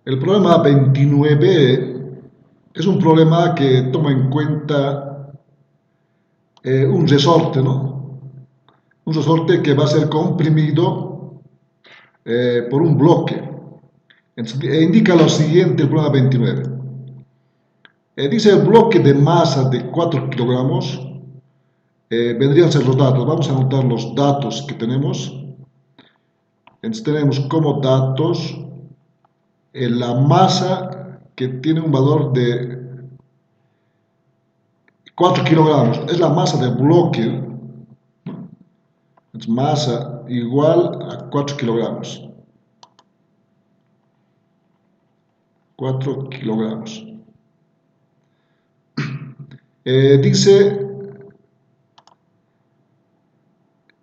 El problema 29 es un problema que toma en cuenta un resorte, ¿no? Un resorte que va a ser comprimido por un bloque. Entonces, indica lo siguiente el problema 29. Dice el bloque de masa de 4 kilogramos, vendrían a ser los datos. Vamos a anotar los datos que tenemos. Entonces tenemos como datos la masa que tiene un valor de 4 kilogramos. Es la masa del bloque. Entonces, masa igual a 4 kilogramos. 4 kilogramos. Dice,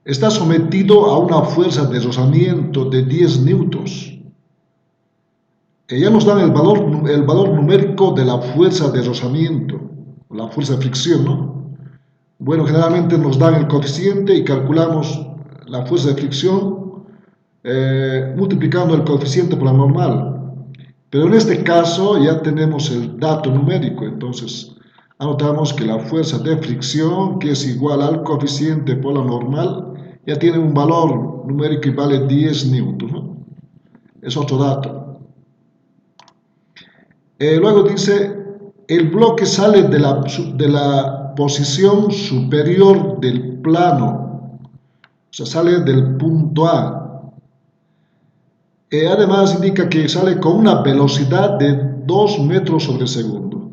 está sometido a una fuerza de rozamiento de 10 newtons. Ya nos dan el valor numérico de la fuerza de rozamiento, la fuerza de fricción, ¿no? Bueno, generalmente nos dan el coeficiente y calculamos la fuerza de fricción multiplicando el coeficiente por la normal. Pero en este caso ya tenemos el dato numérico, entonces anotamos que la fuerza de fricción, que es igual al coeficiente por la normal, ya tiene un valor numérico y vale 10 newtons, ¿no? Es otro dato. Luego dice, el bloque sale de la posición superior del plano, o sea, sale del punto A. Además indica que sale con una velocidad de 2 metros sobre segundo.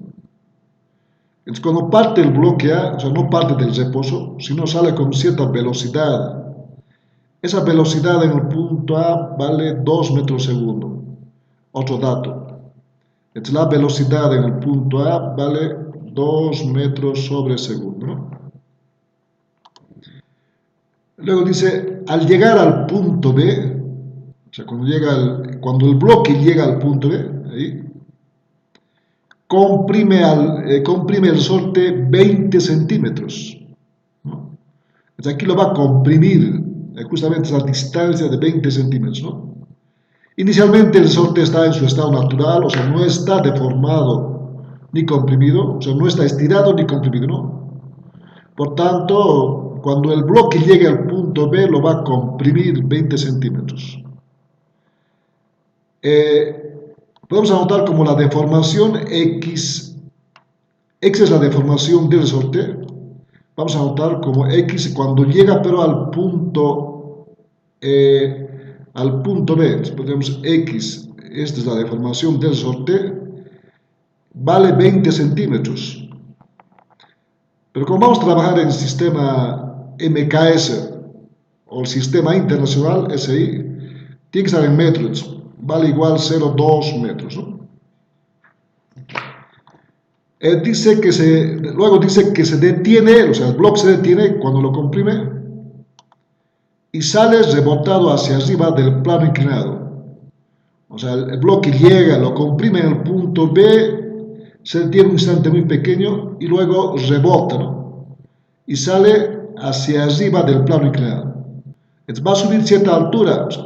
Entonces, cuando parte el bloque A, o sea, no parte del reposo, sino sale con cierta velocidad. Esa velocidad en el punto A vale 2 metros segundo. Otro dato. Entonces, la velocidad en el punto A vale 2 metros sobre segundo, ¿no? Luego dice, al llegar al punto B, o sea, cuando el bloque llega al punto B, ahí, comprime el resorte 20 centímetros, ¿no? Entonces, aquí lo va a comprimir, justamente esa distancia de 20 centímetros, ¿no? Inicialmente el resorte está en su estado natural, o sea, no está deformado ni comprimido, o sea, no está estirado ni comprimido, ¿no? Por tanto, cuando el bloque llegue al punto B, lo va a comprimir 20 centímetros. Podemos anotar como la deformación X. X es la deformación del resorte. Vamos a anotar como X cuando llega pero al punto B. Entonces, ponemos X, esta es la deformación del resorte, vale 20 centímetros. Pero como vamos a trabajar en el sistema MKS o el sistema internacional SI, tiene que estar en metros, vale igual 0,2 metros, ¿no? Luego dice que se detiene, o sea, el bloque se detiene cuando lo comprime y sale rebotado hacia arriba del plano inclinado. O sea, el bloque llega, lo comprime en el punto B, se detiene un instante muy pequeño y luego rebota, ¿no? Y sale hacia arriba del plano inclinado. Entonces va a subir cierta altura, o sea,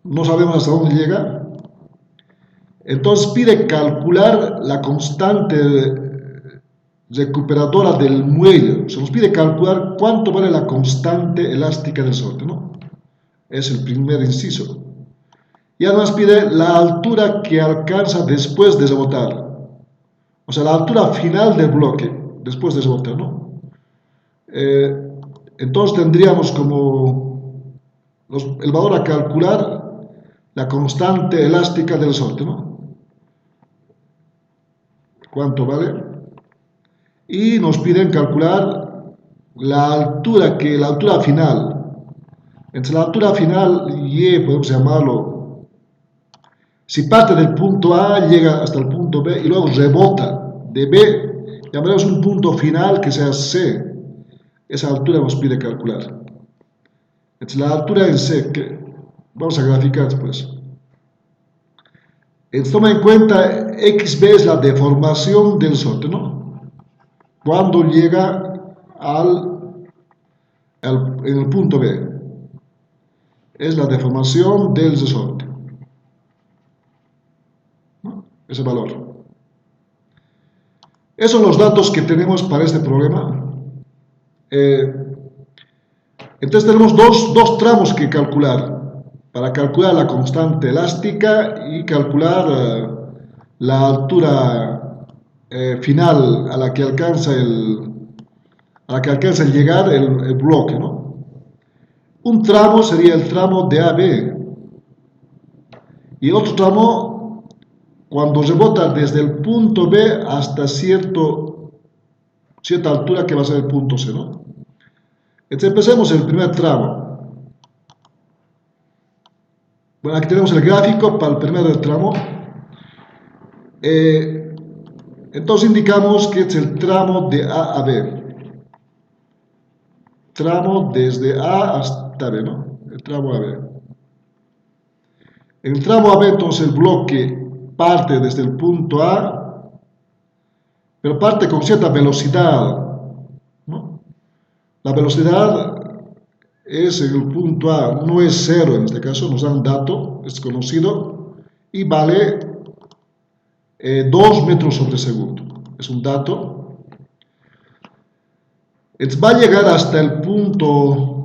no sabemos hasta dónde llega. Entonces pide calcular la constante recuperadora del muelle. Se nos pide calcular cuánto vale la constante elástica del resorte, ¿no? Es el primer inciso. Y además pide la altura que alcanza después de rebotar. O sea, la altura final del bloque después de rebotar, ¿no? Entonces tendríamos como el valor a calcular la constante elástica del resorte, ¿no? ¿Cuánto vale? Y nos piden calcular la altura final. Entre la altura final, Y, podemos llamarlo, si parte del punto A, llega hasta el punto B y luego rebota de B, llamaremos un punto final que sea C. Esa altura nos pide calcular. Entonces, la altura en C, que vamos a graficar después. Entonces, toma en cuenta, XB es la deformación del resorte, ¿no? Cuando llega en el punto B. Es la deformación del resorte. ese valor. Esos son los datos que tenemos para este problema. Entonces tenemos dos tramos que calcular, para calcular la constante elástica y calcular la altura final a la que alcanza el llegar el bloque, ¿no? Un tramo sería el tramo de AB y el otro tramo cuando rebota desde el punto B hasta cierta altura que va a ser el punto C, ¿no? Entonces empecemos el primer tramo. Bueno, aquí tenemos el gráfico para el primer tramo. Entonces indicamos que es el tramo de A a B. Tramo desde A hasta B, ¿no? El tramo AB. En el tramo AB, entonces el bloque parte desde el punto A, pero parte con cierta velocidad, ¿no? La velocidad es en el punto A, no es cero en este caso, nos da un dato, es conocido, y vale 2 metros sobre segundo. Es un dato. Va a llegar hasta el punto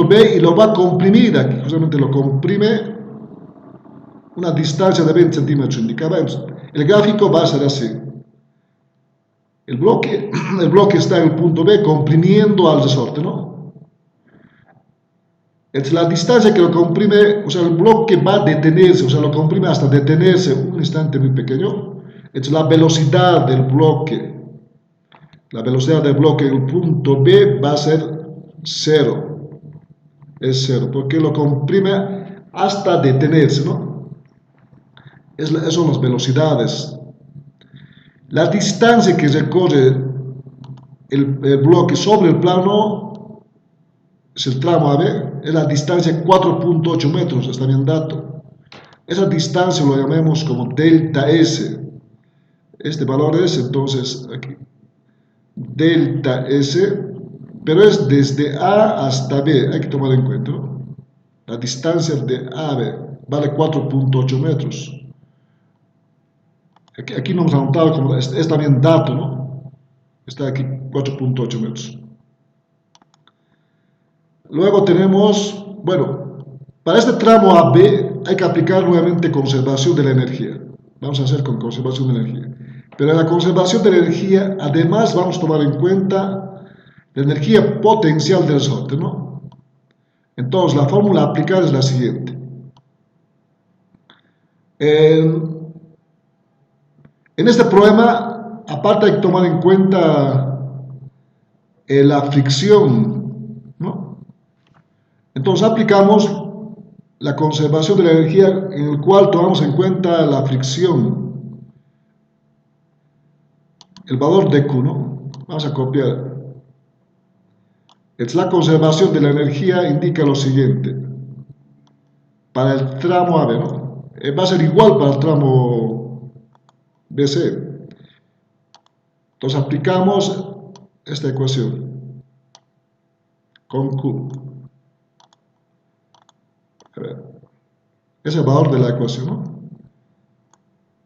B y lo va a comprimir aquí, justamente lo comprime una distancia de 20 centímetros indicaba. El gráfico va a ser así. El bloque está en el punto B comprimiendo al resorte, ¿no? Es la distancia que lo comprime, o sea, el bloque va a detenerse, o sea, lo comprime hasta detenerse un instante muy pequeño. Es la velocidad del bloque. La velocidad del bloque en el punto B va a ser 0. Es 0, porque lo comprime hasta detenerse, ¿no? Esas son las velocidades. La distancia que recorre el bloque sobre el plano es el tramo AB, es la distancia 4.8 metros, está bien dato. Esa distancia lo llamamos como delta S. Este valor es entonces aquí, delta S, pero es desde A hasta B, hay que tomar en cuenta, ¿no? La distancia de A a B vale 4.8 metros. Aquí no hemos anotado como, está bien dato, ¿no? Está aquí 4.8 metros. Luego tenemos, bueno, para este tramo AB hay que aplicar nuevamente conservación de la energía. Vamos a hacer con conservación de energía. Pero en la conservación de la energía, además vamos a tomar en cuenta la energía potencial del resorte, ¿no? Entonces, la fórmula a aplicar es la siguiente. En este problema, aparte hay que tomar en cuenta la fricción, ¿no? Entonces aplicamos la conservación de la energía en el cual tomamos en cuenta la fricción, el valor de Q, ¿no? Vamos a copiar. La conservación de la energía indica lo siguiente. Para el tramo AB, ¿no? Va a ser igual para el tramo BC. Entonces aplicamos esta ecuación con Q. A ver, es el valor de la ecuación, ¿no?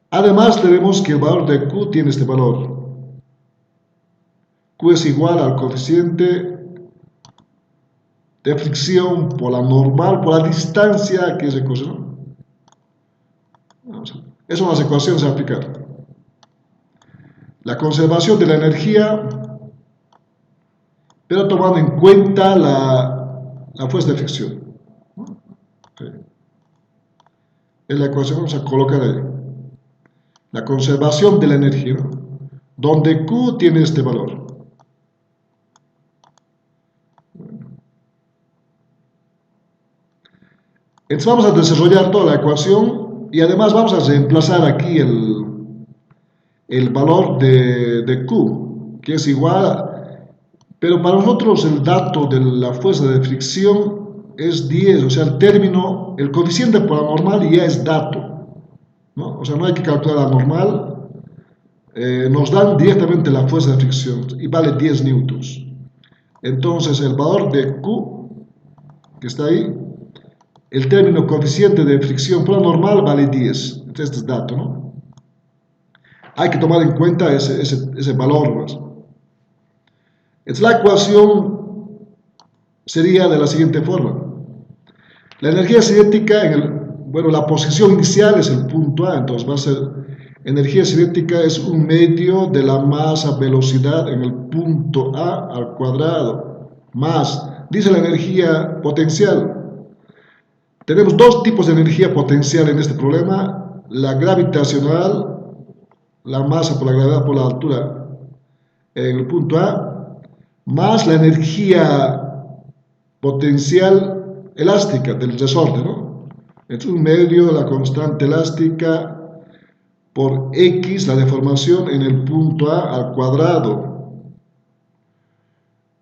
Además tenemos que el valor de Q tiene este valor. Q es igual al coeficiente de fricción por la normal, por la distancia que recorre, ¿no? Esas son las ecuaciones a aplicar. La conservación de la energía, pero tomando en cuenta la fuerza de fricción. Es la ecuación que vamos a colocar ahí. La conservación de la energía, ¿no? Donde Q tiene este valor. Entonces vamos a desarrollar toda la ecuación y además vamos a reemplazar aquí el valor de Q, que es igual, pero para nosotros el dato de la fuerza de fricción es 10, o sea, el término, el coeficiente por la normal ya es dato, ¿no? O sea, no hay que calcular la normal, nos dan directamente la fuerza de fricción y vale 10 newtons. Entonces el valor de Q, que está ahí, el término coeficiente de fricción por la normal vale 10. Este es dato, ¿no? Hay que tomar en cuenta ese valor, ¿no? Entonces, la ecuación sería de la siguiente forma. La energía cinética, la posición inicial es el punto A, entonces va a ser, energía cinética es un medio de la masa velocidad en el punto A al cuadrado, más, dice la energía potencial. Tenemos dos tipos de energía potencial en este problema, la gravitacional, la masa por la gravedad por la altura en el punto A, más la energía potencial elástica del resorte, ¿no? Es un medio de la constante elástica por X, la deformación en el punto A al cuadrado.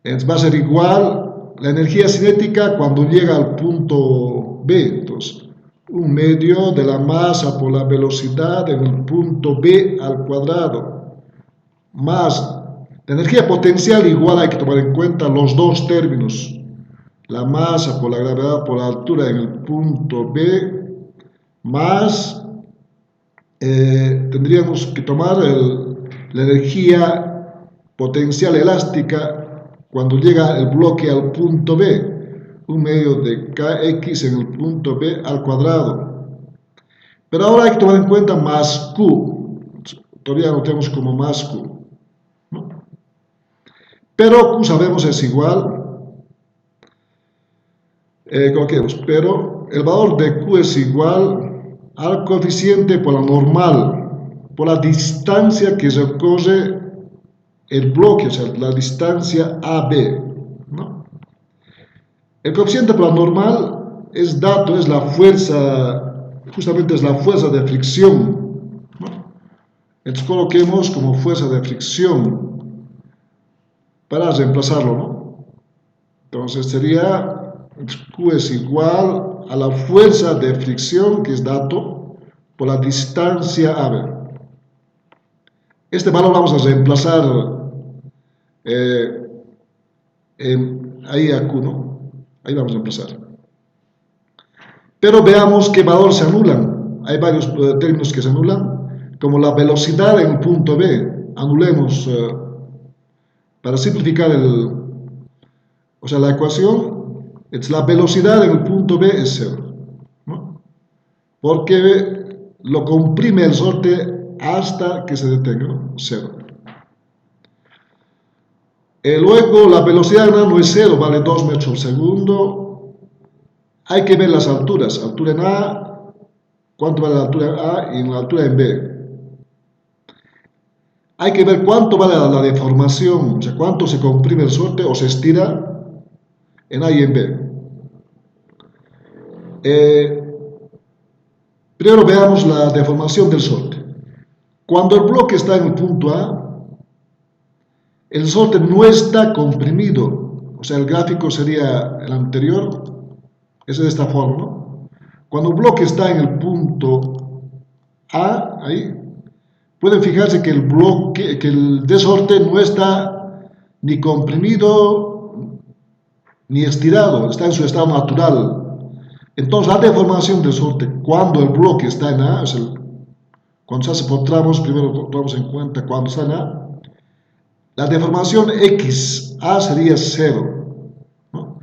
Entonces va a ser igual la energía cinética cuando llega al punto B. Entonces, un medio de la masa por la velocidad en el punto B al cuadrado, más la energía potencial igual, hay que tomar en cuenta los dos términos, la masa por la gravedad por la altura en el punto B, más tendríamos que tomar la energía potencial elástica cuando llega el bloque al punto B, un medio de kx en el punto B al cuadrado. Pero ahora hay que tomar en cuenta más q, todavía lo tenemos como más q, ¿no? Pero q sabemos es igual, coloquemos, pero el valor de q es igual al coeficiente por la normal, por la distancia que recorre el bloque, o sea, la distancia AB, ¿no? El coeficiente por la normal es dato, es la fuerza, justamente es la fuerza de fricción, ¿no? Entonces coloquemos como fuerza de fricción para reemplazarlo, ¿no? Entonces sería Q es igual a la fuerza de fricción, que es dato, por la distancia AB. Este valor vamos a reemplazar ahí a Q, ¿no? Ahí vamos a reemplazar. Pero veamos qué valor se anulan. Hay varios términos que se anulan, como la velocidad en el punto B. Anulemos para simplificar la ecuación. La velocidad en el punto B es 0, ¿no? Porque lo comprime el resorte hasta que se detenga, ¿no? 0. Luego la velocidad no es 0, vale 2 metros por segundo. Hay que ver las alturas, altura en A, cuánto vale la altura en A y la altura en B. Hay que ver cuánto vale la deformación, o sea, cuánto se comprime el resorte o se estira en A y en B. Primero veamos la deformación del resorte. Cuando el bloque está en el punto A, el resorte no está comprimido, o sea, el gráfico sería el anterior, es de esta forma, ¿no? Cuando el bloque está en el punto A, ahí, pueden fijarse que el resorte no está ni comprimido ni estirado, está en su estado natural. Entonces, la deformación del resorte cuando el bloque está en A, cuando se hace por tramos, primero tomamos en cuenta cuando está en A, la deformación XA sería 0, ¿no?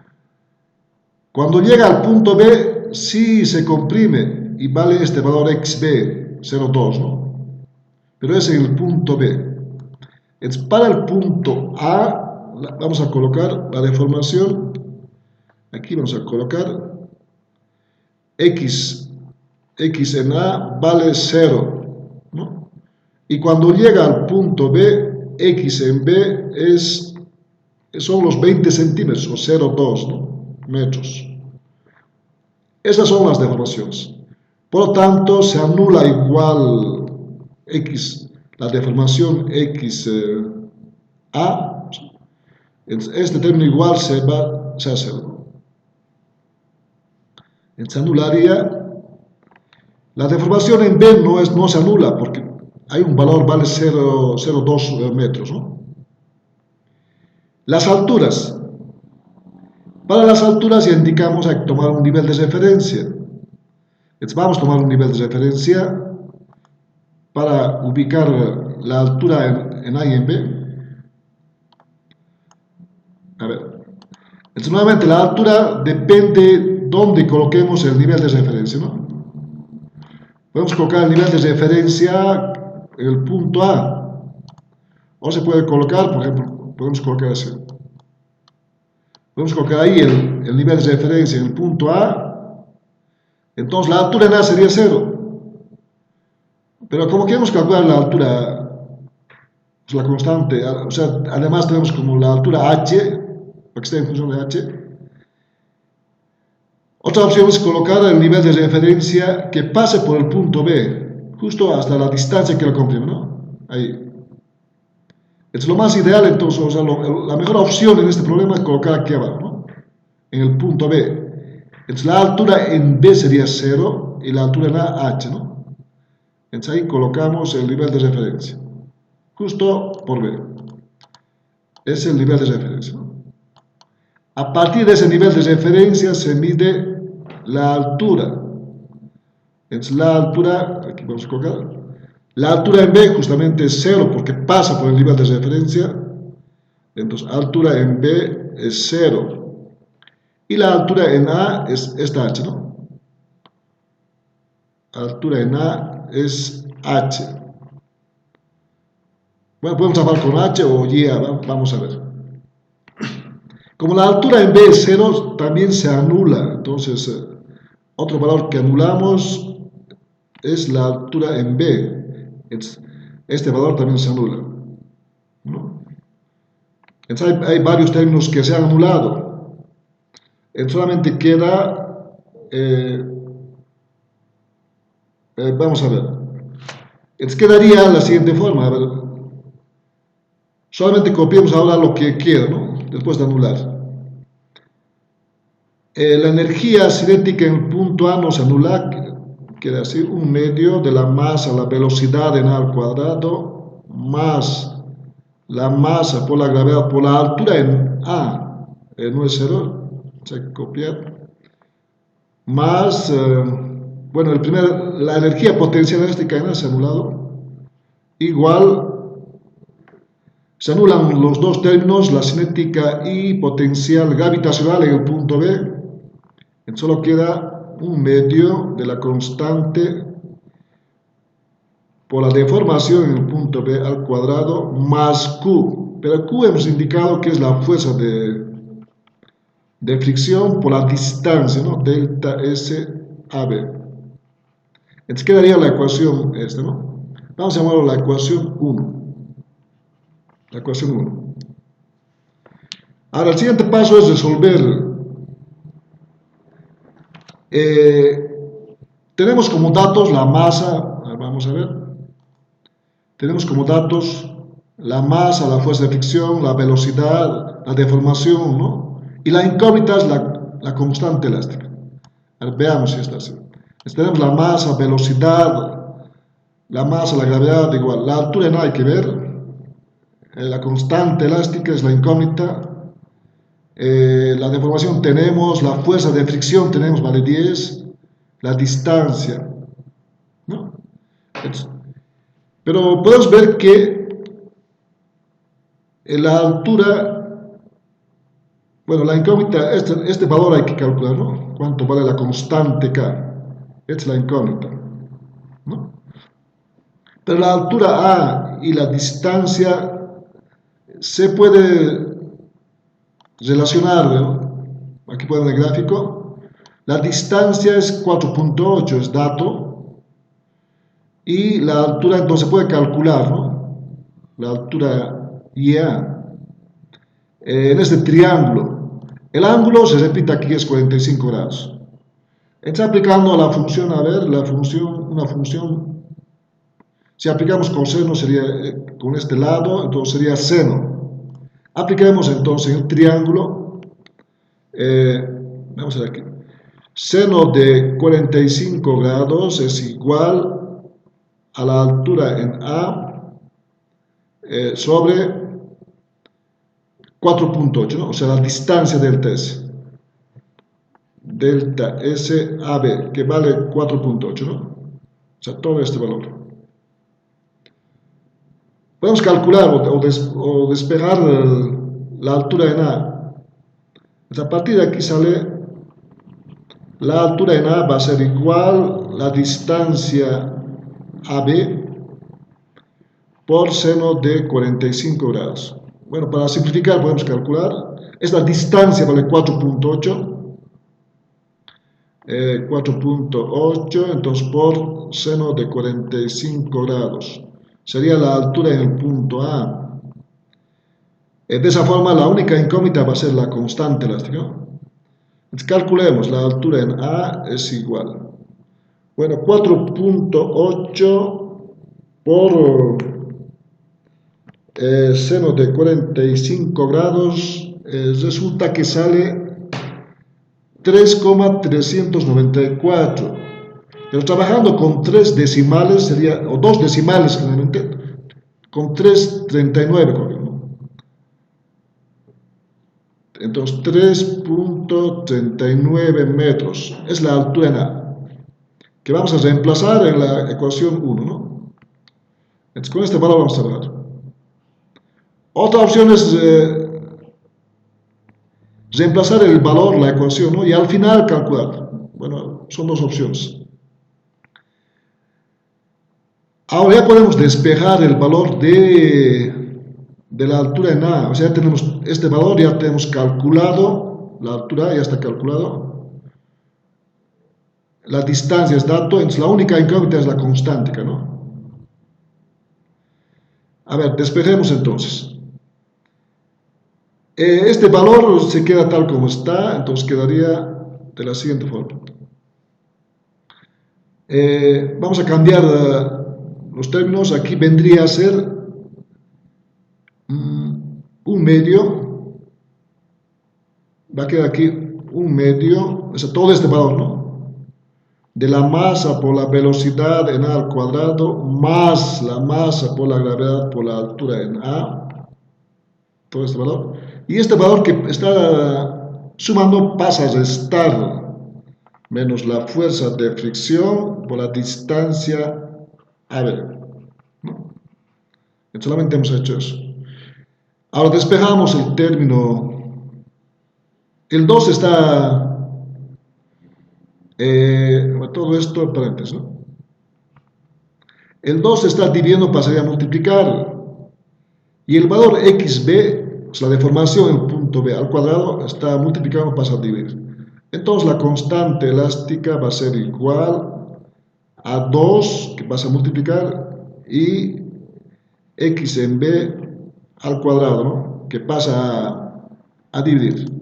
Cuando llega al punto B, sí se comprime y vale este valor XB, 0,2, ¿no? Pero es en el punto B. Entonces, para el punto A, vamos a colocar la deformación, aquí vamos a colocar X en A vale 0, ¿no? Y cuando llega al punto B, X en B son los 20 centímetros, o 0,2, ¿no? Metros. Esas son las deformaciones. Por lo tanto, se anula igual X, la deformación X A. Este término igual se hace. Se anularía. La deformación en B no se anula porque hay un valor, vale 0,2 metros, ¿no? Las alturas. Para las alturas ya indicamos hay que tomar un nivel de referencia. Entonces vamos a tomar un nivel de referencia para ubicar la altura en A y en B. A ver. Entonces nuevamente la altura depende dónde coloquemos el nivel de referencia, ¿no? Podemos colocar el nivel de referencia en el punto A. O se puede colocar, por ejemplo, podemos colocar así. Podemos colocar ahí el nivel de referencia en el punto A. Entonces la altura en A sería 0. Pero como queremos calcular la altura, pues la constante, o sea, además tenemos como la altura h, para que esté en función de h. Otra opción es colocar el nivel de referencia que pase por el punto B, justo hasta la distancia que lo comprime, ¿no? Ahí. Es lo más ideal, entonces, o sea, la mejor opción en este problema es colocar aquí abajo, ¿no? En el punto B. Entonces la altura en B sería 0 y la altura en A, h, ¿no? Entonces ahí colocamos el nivel de referencia, justo por B. Es el nivel de referencia, ¿no? A partir de ese nivel de referencia se mide la altura. Entonces la altura, aquí vamos a colocar, la altura en B justamente es 0 porque pasa por el nivel de referencia. Entonces altura en B es 0. Y la altura en A es esta h, ¿no? Altura en A es h. Bueno, podemos trabajar con h o y, vamos a ver. Como la altura en B es 0, también se anula. Entonces, otro valor que anulamos es la altura en B. Este valor también se anula, ¿no? Entonces, hay varios términos que se han anulado. Solamente queda, vamos a ver. Entonces, quedaría la siguiente forma. A ver, solamente copiemos ahora lo que queda, ¿no? Después de anular. La energía cinética en el punto A no se anula, quiere decir 1/2 de la masa, la velocidad en A al cuadrado, más la masa por la gravedad, por la altura en A, no es 0, hay que copiar, más, bueno, la energía potencial elástica en A se ha anulado, igual, se anulan los dos términos, la cinética y potencial gravitacional en el punto B. Solo queda 1/2 de la constante por la deformación en el punto B al cuadrado más Q. Pero Q hemos indicado que es la fuerza de fricción por la distancia, ¿no? Delta S AB. Entonces quedaría la ecuación esta, ¿no? Vamos a llamarlo la ecuación 1. La ecuación 1. Ahora el siguiente paso es resolver. Tenemos como datos la masa, vamos a ver, tenemos como datos la masa, la fuerza de fricción, la velocidad, la deformación, ¿no? Y la incógnita es la constante elástica. A ver, veamos si está así. Entonces, tenemos la masa, velocidad, la masa, la gravedad, igual. La altura no hay que ver. La constante elástica es la incógnita. La deformación tenemos, la fuerza de fricción tenemos, vale 10, la distancia, ¿no? Pero podemos ver que la altura, bueno, la incógnita, este valor hay que calcular, ¿no? ¿Cuánto vale la constante K? Esta es la incógnita, ¿no? Pero la altura A y la distancia se puede relacionar, ¿no? Aquí pueden ver el gráfico. La distancia es 4.8, es dato. Y la altura entonces se puede calcular, ¿no? La altura IA. En este triángulo. El ángulo se repite aquí, es 45 grados. Está aplicando la función, a ver, una función. Si aplicamos coseno sería con este lado, entonces sería seno. Apliquemos entonces el triángulo, vamos a ver aquí, seno de 45 grados es igual a la altura en A sobre 4.8, ¿no? O sea, la distancia del S. delta SAB, que vale 4.8, ¿no? O sea, todo este valor. Podemos calcular o despejar la altura en A. Entonces, a partir de aquí sale la altura en A va a ser igual la distancia AB por seno de 45 grados. Bueno, para simplificar podemos calcular. Esta distancia vale 4.8. 4.8, entonces por seno de 45 grados. Sería la altura en el punto A. De esa forma, la única incógnita va a ser la constante elástica. Entonces, calculemos, la altura en A es igual. Bueno, 4.8 por seno de 45 grados, resulta que sale 3,394. Pero trabajando con 3 decimales sería, o 2 decimales generalmente, con 3,39. Entonces 3.39 metros es la altura en A, que vamos a reemplazar en la ecuación 1, ¿no? Entonces con este valor vamos a trabajar. Otra opción es reemplazar el valor, la ecuación, ¿no? Y al final calcular. Bueno, son dos opciones. Ahora ya podemos despejar el valor de la altura en A. O sea, ya tenemos este valor, ya tenemos calculado, la altura ya está calculado. La distancia es dato, entonces la única incógnita es la constante, ¿no? A ver, despejemos entonces. Este valor se queda tal como está, entonces quedaría de la siguiente forma. Vamos a cambiar los términos. Aquí vendría a ser un medio, va a quedar aquí un medio, o sea, todo este valor, ¿no? De la masa por la velocidad en A al cuadrado, más la masa por la gravedad por la altura en A, todo este valor. Y este valor que está sumando pasa a restar, menos la fuerza de fricción por la distancia AB, ¿no? Solamente hemos hecho eso. Ahora despejamos el término. El 2 está, todo esto en paréntesis, ¿no? El 2 está dividiendo, pasaría a multiplicar. Y el valor xb, la deformación en el punto B al cuadrado, está multiplicando, pasa a dividir. Entonces la constante elástica va a ser igual a 2, que pasa a multiplicar, y x en b al cuadrado, ¿no? Que pasa a dividir.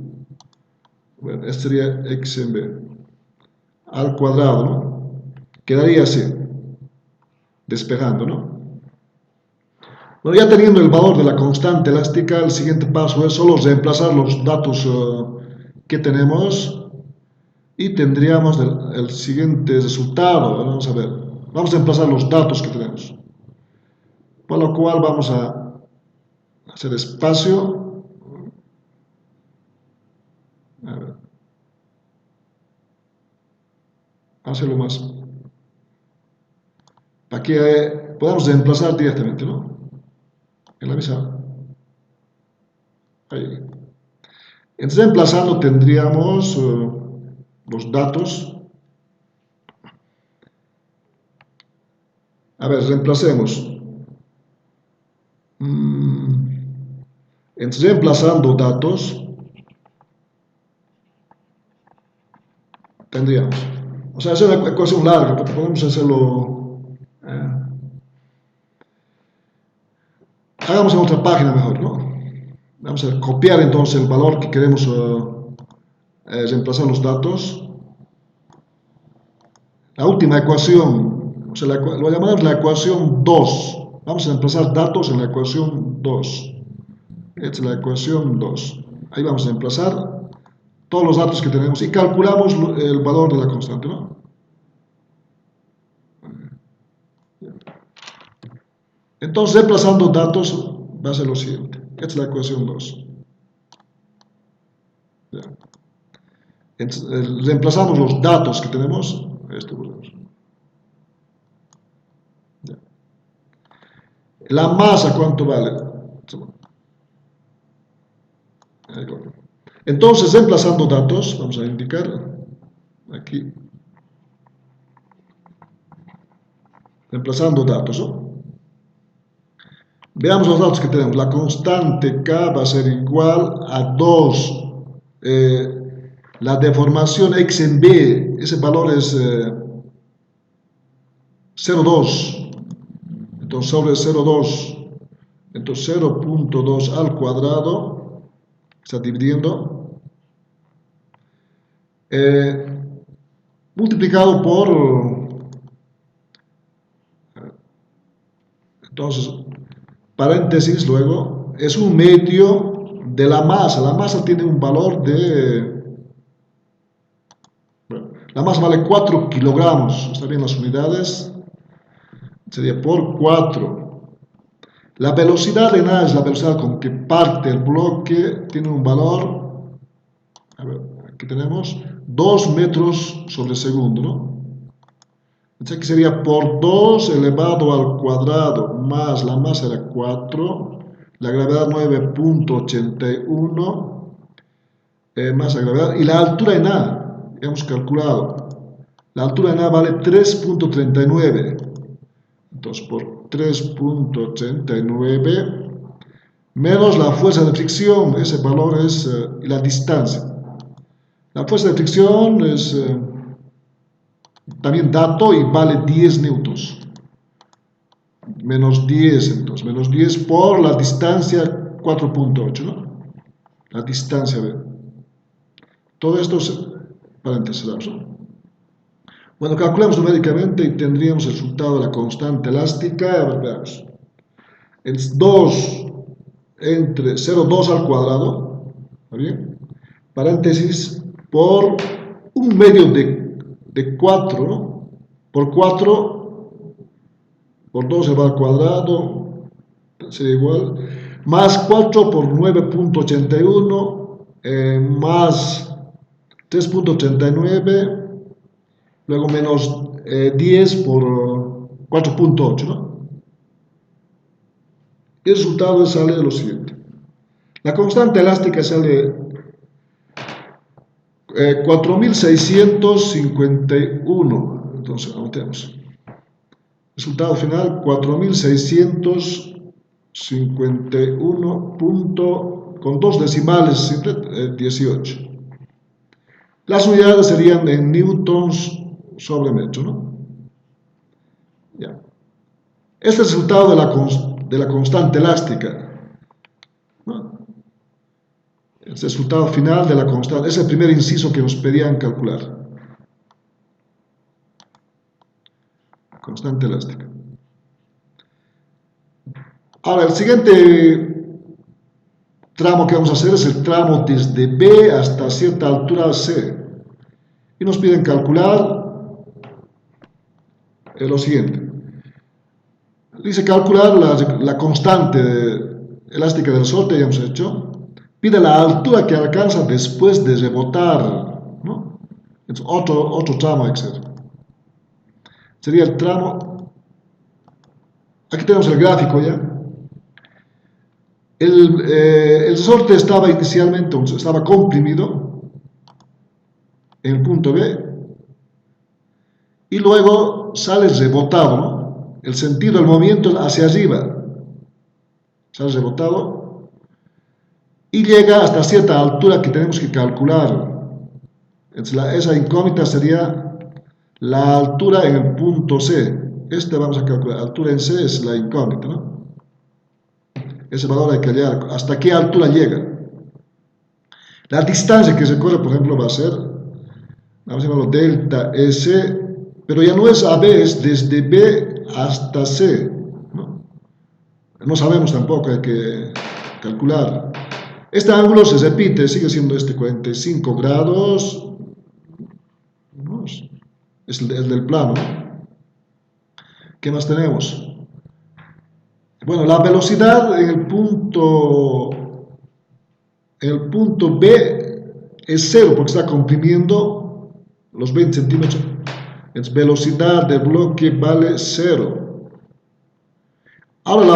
Bueno, este sería x en b al cuadrado, ¿no? Quedaría así, despejando, ¿no? Bueno, ya teniendo el valor de la constante elástica, el siguiente paso es solo reemplazar los datos que tenemos y tendríamos el siguiente resultado. Vamos a ver, vamos a reemplazar los datos que tenemos, por lo cual vamos a hacer espacio. A ver, hacerlo más para que podamos reemplazar directamente, ¿no? En la misma. Ahí. Entonces, reemplazando tendríamos los datos. A ver, reemplacemos. Entonces, reemplazando datos, tendríamos. O sea, es una ecuación larga, pero podemos hacerlo. Hagamos en otra página mejor, ¿no? Vamos a copiar entonces el valor que queremos reemplazar los datos. La última ecuación, o sea, lo llamamos la ecuación 2. Vamos a reemplazar datos en la ecuación 2. Esta es la ecuación 2. Ahí vamos a reemplazar todos los datos que tenemos y calculamos el valor de la constante, ¿no? Entonces, reemplazando datos va a ser lo siguiente. Esta es la ecuación 2. Ya. Entonces, reemplazamos los datos que tenemos. Esto ponemos. Ya. La masa, ¿cuánto vale? Entonces, reemplazando datos, vamos a indicar aquí, reemplazando datos, ¿no? Veamos los datos que tenemos. La constante K va a ser igual a 2. La deformación x en b, ese valor es 0,2. Entonces, sobre 0,2. Entonces, 0,2 al cuadrado, está dividiendo, multiplicado por, entonces, paréntesis, luego, es un medio de la masa. La masa tiene un valor de, bueno, la masa vale 4 kilogramos, está bien las unidades, sería por 4. La velocidad en A es la velocidad con que parte el bloque, tiene un valor, a ver, aquí tenemos 2 metros sobre segundo, ¿no? Entonces aquí sería por 2 elevado al cuadrado más la masa era 4, la gravedad 9.81, más la gravedad, y la altura en A, hemos calculado, la altura en A vale 3.39, entonces por 3.89 menos la fuerza de fricción, ese valor es la distancia. La fuerza de fricción es también dato y vale 10 newtons. Menos 10, entonces, menos 10 por la distancia 4.8, ¿no? La distancia de. Todo esto es paréntesis, ¿no? Bueno, calculamos numéricamente y tendríamos el resultado de la constante elástica. A ver, veamos. Es 2 entre 0,2 al cuadrado, ¿está bien? Paréntesis, por un medio de 4, ¿no? Por 4, por 2 elevado al cuadrado, sería igual, más 4 por 9.81, más 3.89, luego menos 10 por 4.8, ¿no? Y el resultado sale de lo siguiente. La constante elástica sale 4.651. Entonces, anotemos. Resultado final, 4.651 con 2 decimales, 18. Las unidades serían en newtons sobre metro, ¿no? Ya. Este es el resultado de la constante elástica, ¿no? El resultado final de la constante, es el primer inciso que nos pedían calcular. Constante elástica. Ahora, el siguiente tramo que vamos a hacer es el tramo desde B hasta cierta altura C. Y nos piden calcular lo siguiente. Dice calcular la constante elástica del resorte, ya hemos hecho. Pide la altura que alcanza después de rebotar, ¿no? Es otro tramo, etc. Sería el tramo. Aquí tenemos el gráfico ya. El resorte estaba inicialmente, estaba comprimido en el punto B y luego sale rebotado, ¿no? El sentido del movimiento hacia arriba. Sale rebotado y llega hasta cierta altura que tenemos que calcular. Esa incógnita sería la altura en el punto C. Vamos a calcular. Altura en C es la incógnita, ¿no? Ese valor hay que hallar. ¿Hasta qué altura llega? La distancia que se corre, por ejemplo, va a ser, vamos a llamarlo delta S, pero ya no es AB, es desde B hasta C, ¿no? No sabemos tampoco, hay que calcular. Este ángulo se repite, sigue siendo 45 grados, ¿no? Es el del plano, ¿no? ¿Qué más tenemos? Bueno, la velocidad en el punto B, es cero porque está comprimiendo los 20 centímetros. Entonces, velocidad del bloque vale 0. Ahora,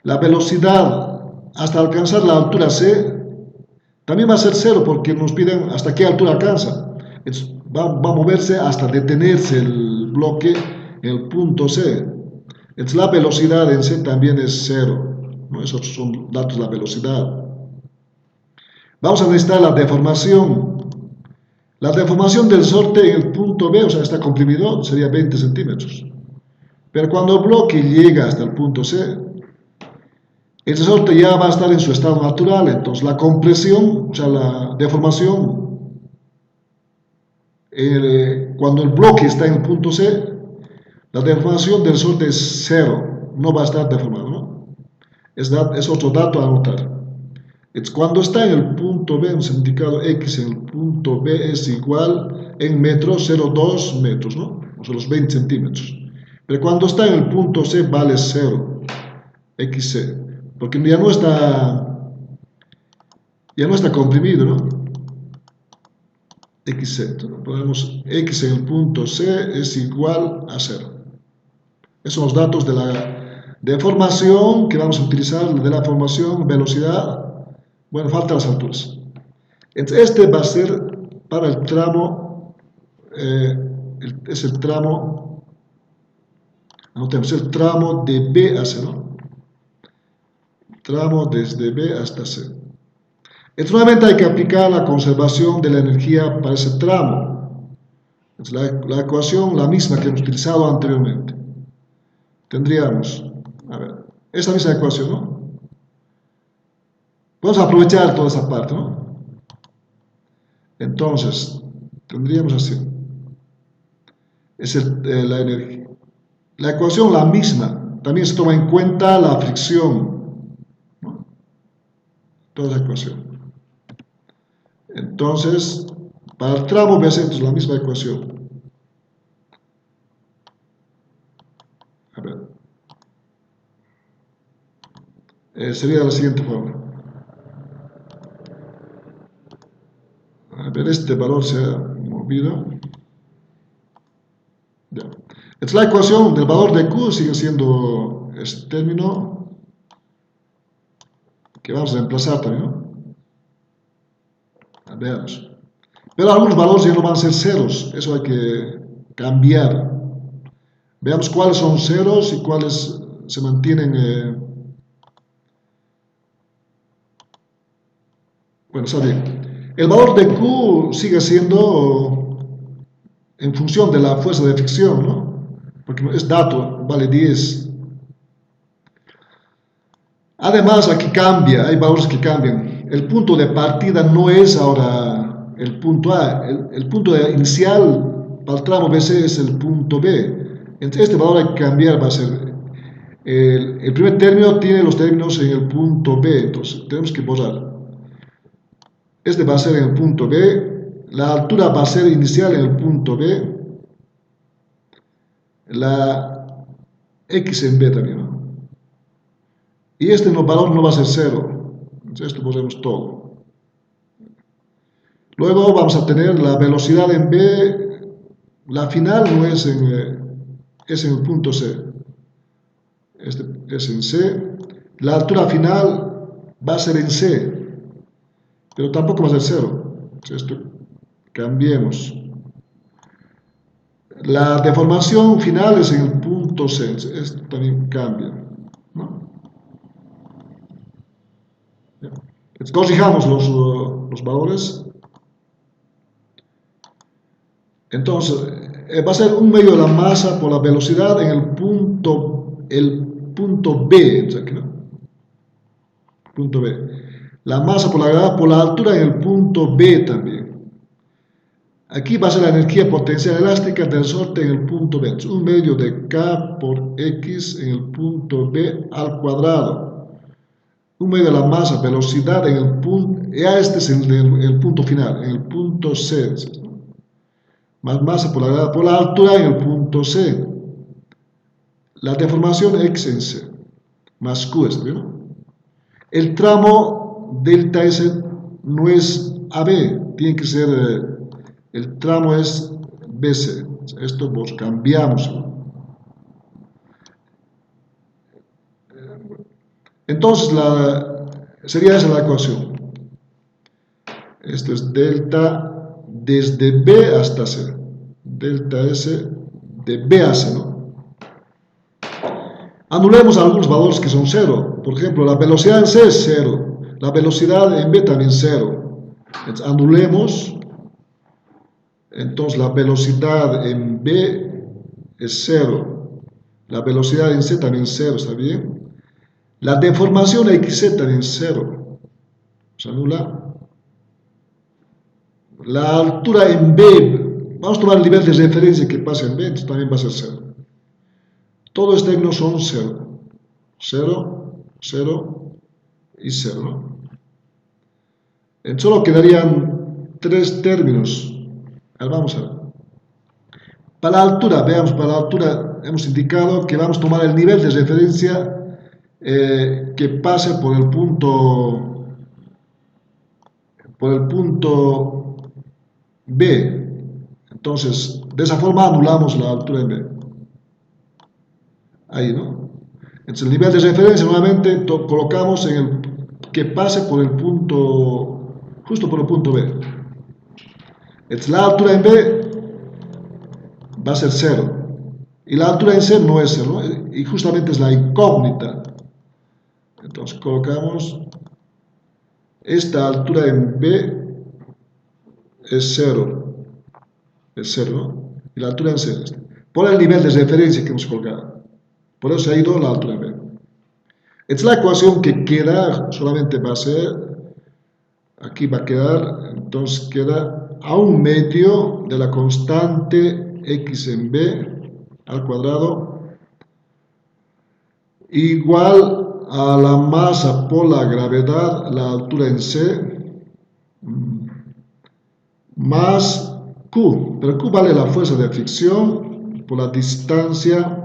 la velocidad hasta alcanzar la altura C también va a ser 0 porque nos piden hasta qué altura alcanza. Entonces, va a moverse hasta detenerse el bloque en el punto C. Entonces, la velocidad en C también es 0. ¿No? Esos son datos de la velocidad. Vamos a necesitar la deformación. La deformación del sorte en el punto B, o sea, está comprimido, sería 20 centímetros. Pero cuando el bloque llega hasta el punto C, el resorte ya va a estar en su estado natural, entonces la compresión, o sea, la deformación, cuando el bloque está en el punto C, la deformación del resorte es 0, no va a estar deformado, ¿no? Es otro dato a anotar. Entonces, cuando está en el punto B, hemos indicado X en el punto B es igual en metros, 0,2 metros, ¿no? O sea, los 20 centímetros. Pero cuando está en el punto C vale 0, XC. Porque ya no está comprimido, ¿no? XC. Entonces, ponemos X en el punto C es igual a 0. Esos son los datos de la deformación que vamos a utilizar, de la formación, velocidad. Bueno, faltan las alturas. Entonces, este va a ser para el tramo, es el tramo, anotemos, el tramo de B a C, ¿no? Tramo desde B hasta C. Entonces, nuevamente hay que aplicar la conservación de la energía para ese tramo. Entonces, la ecuación, la misma que hemos utilizado anteriormente. Tendríamos, a ver, esta misma ecuación, ¿no? Vamos a aprovechar toda esa parte, ¿no? Entonces, tendríamos así. Es la energía. La ecuación, la misma. También se toma en cuenta la fricción, ¿no? Toda esa ecuación. Entonces, para el tramo BC, entonces la misma ecuación. A ver. Sería de la siguiente forma. A ver, este valor se ha movido. Ya. Entonces, la ecuación del valor de Q sigue siendo este término que vamos a reemplazar también, ¿no? Veamos. Pero algunos valores ya no van a ser ceros, eso hay que cambiar. Veamos cuáles son ceros y cuáles se mantienen. Bueno, está bien. El valor de Q sigue siendo en función de la fuerza de fricción, ¿no? Porque es dato, vale 10. Además, aquí cambia, hay valores que cambian. El punto de partida no es ahora el punto A, el punto inicial para el tramo BC es el punto B. Entonces, este valor hay que cambiar, va a ser, el primer término tiene los términos en el punto B, entonces tenemos que borrar. Este va a ser en el punto B, la altura va a ser inicial en el punto B, la X en B también, ¿no? Y este valor no va a ser 0, entonces esto ponemos todo. Luego vamos a tener la velocidad en B, la final no es es en el punto C, este es en C, la altura final va a ser en C, pero tampoco va a ser 0, esto cambiemos. La deformación final es en el punto C, esto también cambia, ¿no? Corrijamos los valores. Entonces, va a ser 1 medio de la masa por la velocidad en el punto B, aquí, ¿no? Punto B. La masa por la gravedad por la altura en el punto B también. Aquí va a ser la energía potencial elástica del resorte en el punto B. 1 medio de K por X en el punto B al cuadrado. 1 medio de la masa, velocidad en el punto, ya este es el punto final, en el punto C, más masa por la altura en el punto C, la deformación X en C, más Q, ¿no? El tramo delta S no es AB, tiene que ser, el tramo es BC. Esto pues cambiamos. Entonces sería esa la ecuación. Esto es delta desde B hasta C. Delta S de B a C, ¿no? Anulemos algunos valores que son 0. Por ejemplo, la velocidad en C es 0. La velocidad en B también 0. Entonces, anulemos. Entonces, la velocidad en B es 0. La velocidad en C también 0, ¿está bien? La deformación XZ también es 0. Se anula. La altura en B, vamos a tomar el nivel de referencia que pasa en B, entonces también va a ser 0. Todos estos términos son 0. 0, 0 y 0, ¿no? Entonces solo quedarían 3 términos. Ahora vamos a ver. Para la altura, veamos, para la altura hemos indicado que vamos a tomar el nivel de referencia que pase por el punto B. Entonces, de esa forma anulamos la altura en B. Ahí, ¿no? Entonces, el nivel de referencia nuevamente colocamos en el que pase por el punto, justo por el punto B. Entonces, la altura en B va a ser 0. Y la altura en C no es 0, ¿no? Y justamente es la incógnita. Entonces, colocamos esta altura en B es 0. Es 0, ¿no? Y la altura en C es por el nivel de referencia que hemos colocado. Por eso se ha ido la altura en B. Esta es la ecuación que queda, solamente va a ser, aquí va a quedar, entonces queda a un medio de la constante x en B al cuadrado igual a la masa por la gravedad, la altura en C, más Q, pero Q vale la fuerza de fricción por la distancia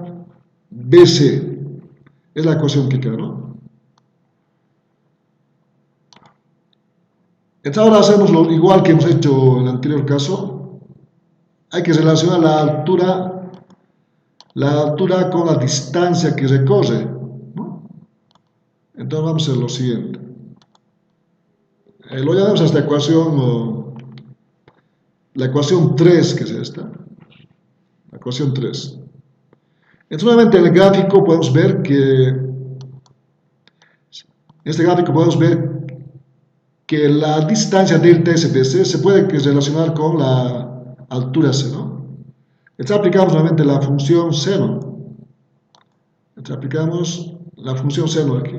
BC. Es la ecuación que queda, ¿no? Entonces ahora hacemos lo igual que hemos hecho en el anterior caso. Hay que relacionar la altura con la distancia que recorre, ¿no? Entonces vamos a hacer lo siguiente. Lo llamamos a esta ecuación, la ecuación 3, que es esta. La ecuación 3. Entonces, nuevamente en el gráfico podemos ver que la distancia delta SBC se puede relacionar con la altura C, ¿no? Entonces aplicamos nuevamente la función seno. Entonces aplicamos la función seno aquí.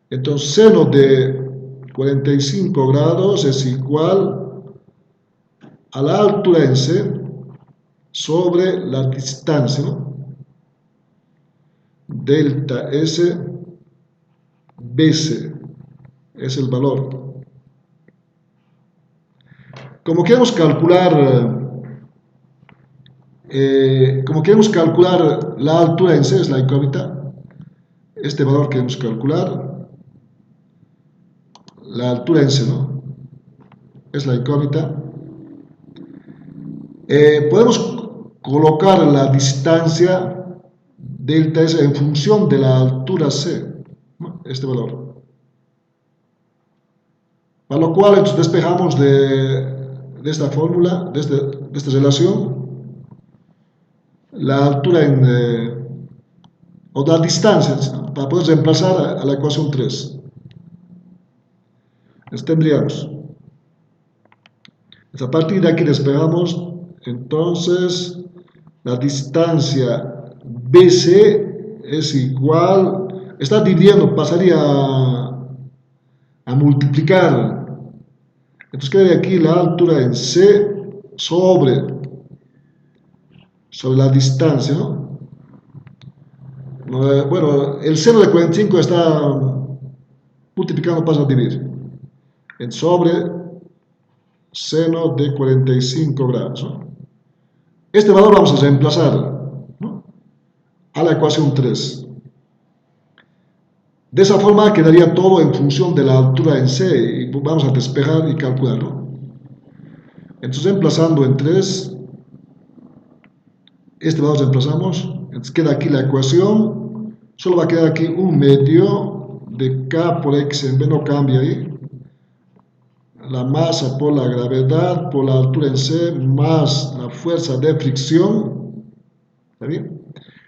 Entonces seno de 45 grados es igual a la altura en C sobre la distancia, ¿no? Delta S BC es el valor. Como queremos calcular la altura en C, es la incógnita, este valor queremos calcular, la altura en C, ¿no? Es la incógnita. Podemos colocar la distancia delta S en función de la altura C, ¿no? Este valor. Para lo cual entonces despejamos de esta fórmula, de esta relación, la altura o la distancia, ¿no? Para poder reemplazar a la ecuación 3. Entonces tendríamos, a partir de aquí despejamos, entonces la distancia BC es igual, está dividiendo, pasaría a multiplicar. Entonces queda aquí la altura en C sobre la distancia, ¿no? Bueno, el seno de 45 está multiplicando, pasa a dividir. En sobre seno de 45 grados, ¿no? Este valor vamos a reemplazar, ¿no? A la ecuación 3. De esa forma quedaría todo en función de la altura en C y vamos a despejar y calcular, ¿no? Entonces emplazando en 3, este valor reemplazamos, entonces queda aquí la ecuación, solo va a quedar aquí un medio de K por X en B, no cambia ahí, la masa por la gravedad, por la altura en C, más la fuerza de fricción, ¿está bien?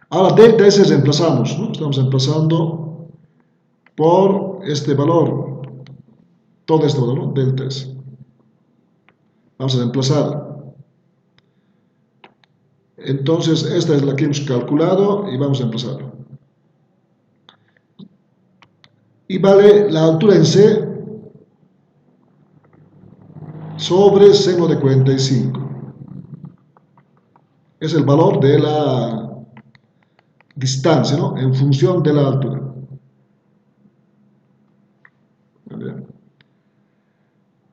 Ahora delta S reemplazamos, ¿no? Estamos reemplazando por este valor, todo este valor, ¿no? Delta S. Vamos a reemplazar. Entonces, esta es la que hemos calculado y vamos a reemplazarlo. Y vale la altura en C sobre seno de 45. Es el valor de la distancia, ¿no? En función de la altura.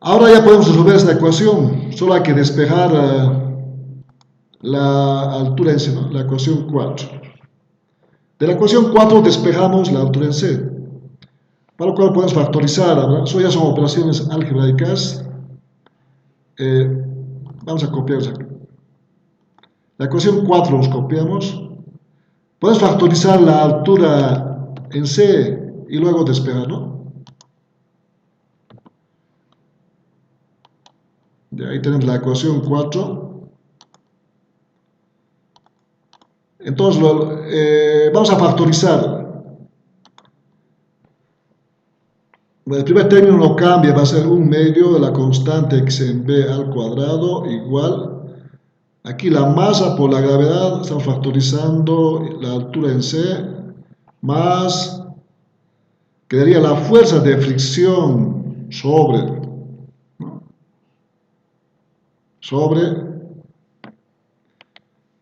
Ahora ya podemos resolver esta ecuación, solo hay que despejar la altura en C, ¿no? La ecuación 4. De la ecuación 4 despejamos la altura en C, para lo cual podemos factorizar, ¿verdad? Eso ya son operaciones algebraicas. Vamos a copiarlas aquí. La ecuación 4 los copiamos. Podemos factorizar la altura en C y luego despejar, ¿no? De ahí tenemos la ecuación 4. Entonces, vamos a factorizar. El primer término no cambia, va a ser un medio de la constante x en b al cuadrado igual. Aquí la masa por la gravedad, estamos factorizando la altura en C, más, quedaría la fuerza de fricción sobre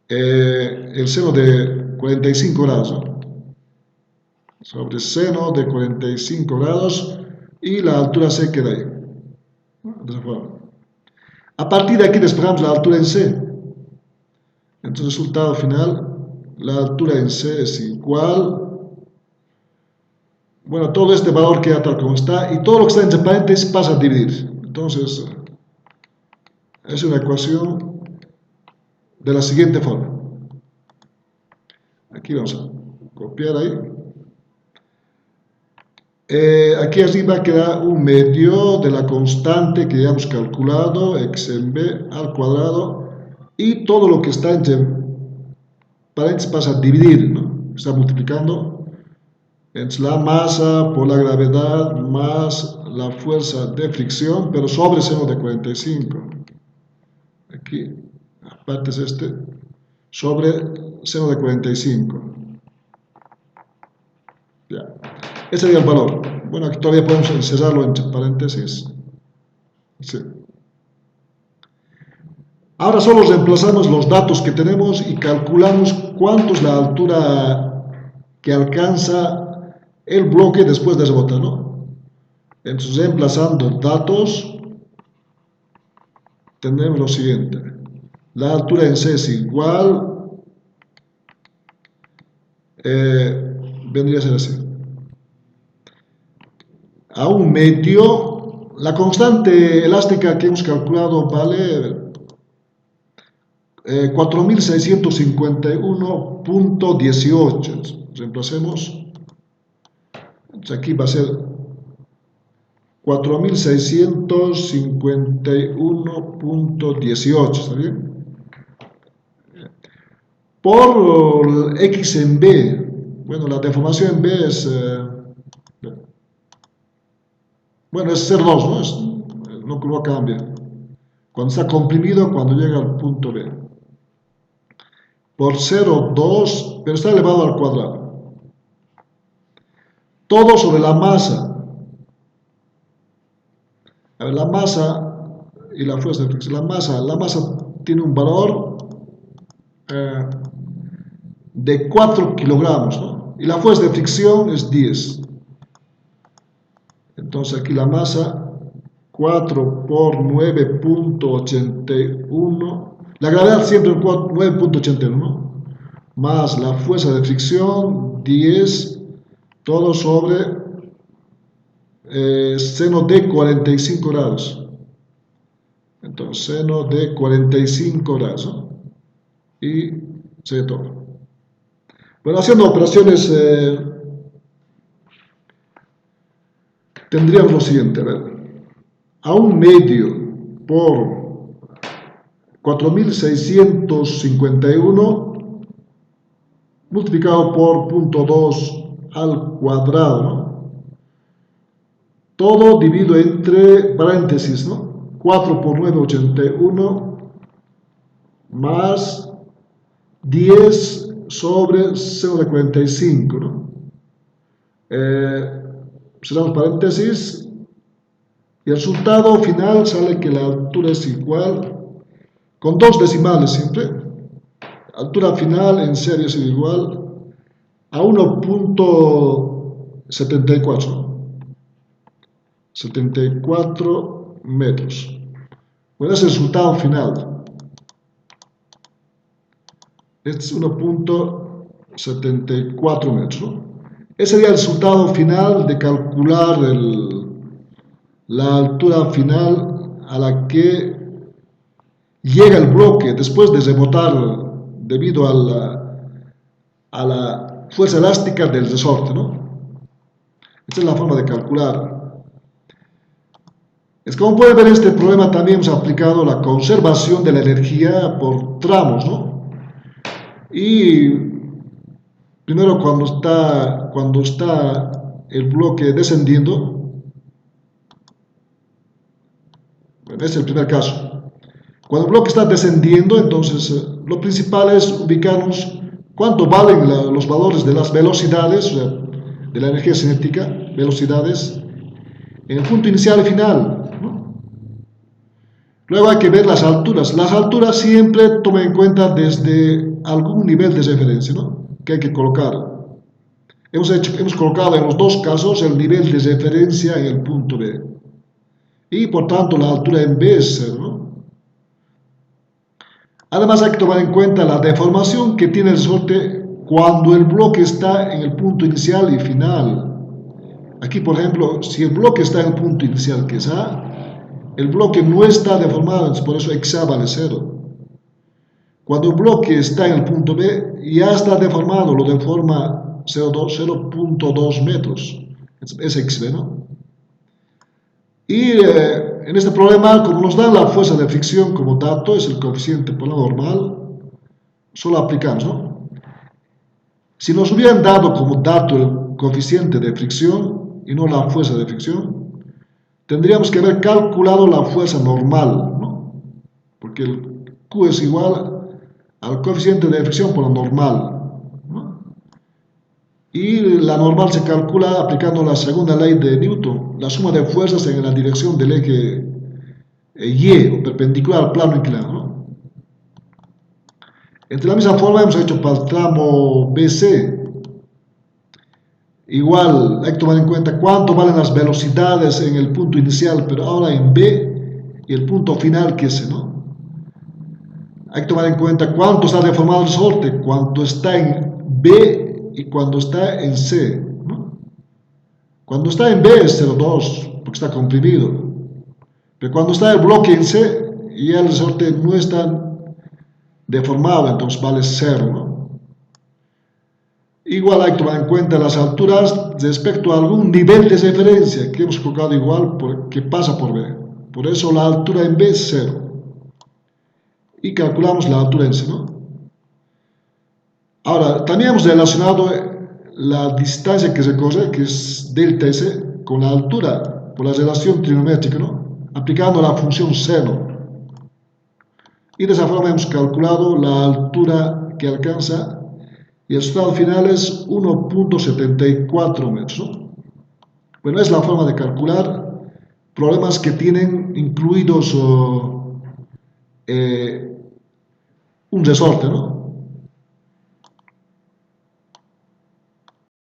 el seno de 45 grados, ¿no? Sobre seno de 45 grados y la altura C queda ahí, de esa forma. A partir de aquí despejamos la altura en C. Entonces, resultado final, la altura en C es igual, bueno, todo este valor queda tal como está y todo lo que está entre paréntesis pasa a dividir. Entonces, es una ecuación de la siguiente forma. Aquí vamos a copiar ahí. Aquí arriba queda un medio de la constante que ya hemos calculado, x en b al cuadrado, y todo lo que está entre paréntesis pasa a dividir, ¿no? Está multiplicando. Es la masa por la gravedad más la fuerza de fricción, pero sobre seno de 45. Aquí, aparte es este, sobre seno de 45. Ya. Ese sería el valor. Bueno, aquí todavía podemos encerrarlo entre paréntesis. Sí. Ahora solo reemplazamos los datos que tenemos y calculamos cuánto es la altura que alcanza el bloque después de rebotar, ¿no? Entonces, reemplazando datos, tenemos lo siguiente. La altura en C es igual, vendría a ser así. A un medio, la constante elástica que hemos calculado vale 4651.18. Reemplacemos. Entonces aquí va a ser 4651.18, ¿está bien? Por x en b, bueno, la deformación en b es, bueno, es 0,2, ¿no? No cambia. Cuando está comprimido, cuando llega al punto B. Por 0,2, pero está elevado al cuadrado. Todo sobre la masa. A ver, la masa y la fuerza de fricción. La masa tiene un valor de 4 kilogramos, ¿no? Y la fuerza de fricción es 10. Entonces aquí la masa, 4 por 9.81. La gravedad siempre 9.81, ¿no? Más la fuerza de fricción, 10, todo sobre seno de 45 grados. Entonces, seno de 45 grados, ¿no? Y sería todo. Bueno, haciendo operaciones, tendríamos lo siguiente, a ver, a un medio por 4651 multiplicado por 0.2 al cuadrado, ¿no? Todo dividido entre paréntesis, ¿no? 4 por 9, 81, más 10 sobre 0,45, ¿no? Cerramos paréntesis y el resultado final sale que la altura es igual, con dos decimales siempre, altura final en serie es igual a 1.74 metros. Bueno, es el resultado final. Este es 1.74 metros, ¿no? Ese sería el resultado final de calcular la altura final a la que llega el bloque después de rebotar debido a la fuerza elástica del resorte, ¿no? Esta es la forma de calcular. Es como pueden ver, este problema también hemos aplicado la conservación de la energía por tramos, ¿no? Y primero cuando está el bloque descendiendo, este es el primer caso. Cuando el bloque está descendiendo, entonces lo principal es ubicarnos cuánto valen los valores de las velocidades, o sea, de la energía cinética, velocidades, en el punto inicial y final, ¿no? Luego hay que ver las alturas. Las alturas siempre tomen en cuenta desde algún nivel de referencia, ¿no? Que hay que colocar. Hemos colocado en los dos casos el nivel de referencia en el punto B. Y por tanto la altura en B es 0, ¿no? Además hay que tomar en cuenta la deformación que tiene el resorte cuando el bloque está en el punto inicial y final. Aquí, por ejemplo, si el bloque está en el punto inicial, que es A, el bloque no está deformado, entonces por eso x A vale 0. Cuando el bloque está en el punto B, ya está deformado, lo deforma 0.2 metros, es xb, ¿no? Y en este problema, como nos dan la fuerza de fricción como dato, es el coeficiente por la normal, solo aplicamos, ¿no? Si nos hubieran dado como dato el coeficiente de fricción y no la fuerza de fricción, tendríamos que haber calculado la fuerza normal, ¿no? Porque el Q es igual al coeficiente de fricción por la normal, ¿no? Y la normal se calcula aplicando la segunda ley de Newton, la suma de fuerzas en la dirección del eje Y, o perpendicular al plano inclinado, ¿no? De la misma forma hemos hecho para el tramo BC. Igual hay que tomar en cuenta cuánto valen las velocidades en el punto inicial, pero ahora en B y el punto final que es C, ¿no? Hay que tomar en cuenta cuánto está deformado el resorte, cuánto está en B y cuando está en C, ¿no? Cuando está en B es 0,2 porque está comprimido, pero cuando está el bloque en C ya el resorte no está deformado, entonces vale 0, ¿no? Igual hay que tomar en cuenta las alturas respecto a algún nivel de referencia que hemos colocado igual que pasa por B, por eso la altura en B es 0 y calculamos la altura en C, ¿no? Ahora, también hemos relacionado la distancia que se corre, que es delta S, con la altura, por la relación trigonométrica, ¿no? Aplicando la función seno. Y de esa forma hemos calculado la altura que alcanza y el resultado final es 1.74 metros, ¿no? Bueno, es la forma de calcular problemas que tienen incluidos un resorte, ¿no?